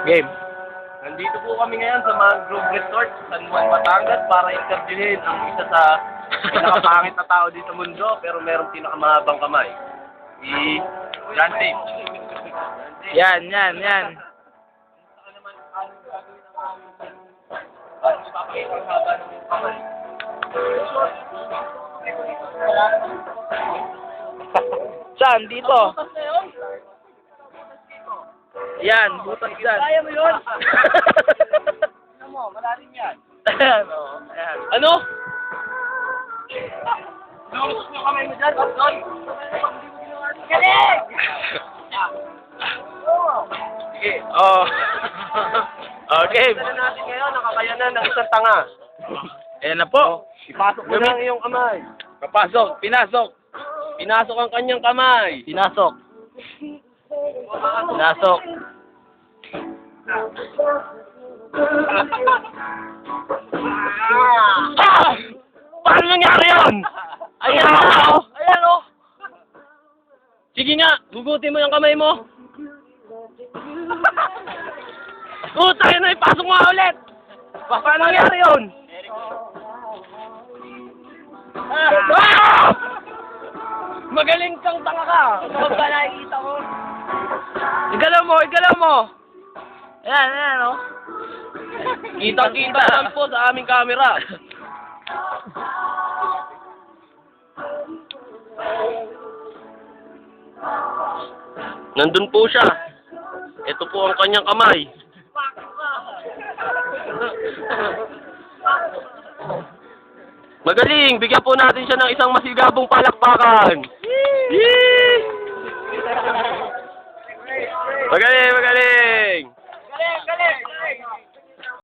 Game. Nandito po kami ngayon sa Mangrove Resort, San Juan, Batangas para interviewin ang isa sa pinakapangit na tao dito sa mundo pero merong pinakamahabang kamay. Si John Tate. Yan. Ipapakita ang haba ng kamay. Saan? Dito. Yan, butas dyan. Kaya mo yun? Ano mo, malalim yan. Ayan, o. Ayan. Ano? Lurus nyo kamay mo dyan, Abdon. Galing! Sige. Oh. Okay. Ito na natin ngayon, nakakayanan ng isang tanga. Ayan na po. Ipasok mo na ang iyong kamay. Papasok. Pinasok. Pinasok ang kanyang kamay. Pinasok. Pinasok. Ah! Paano nangyari yun? Ayan o. Ayan o. Sige nga, gugutin mo yung kamay mo. Tayo na, ipasok mo nga ulit. Paano nangyari yun? Ah! Magaling kang tanga ka. Ano ba nakikita ko? Igalaw mo. Ayan o. Kitang-kita lang po sa aming camera. Nandun po siya. Ito po ang kanyang kamay. Magaling! Bigyan po natin siya ng isang masigabong palakpakan. Yee! Magaling!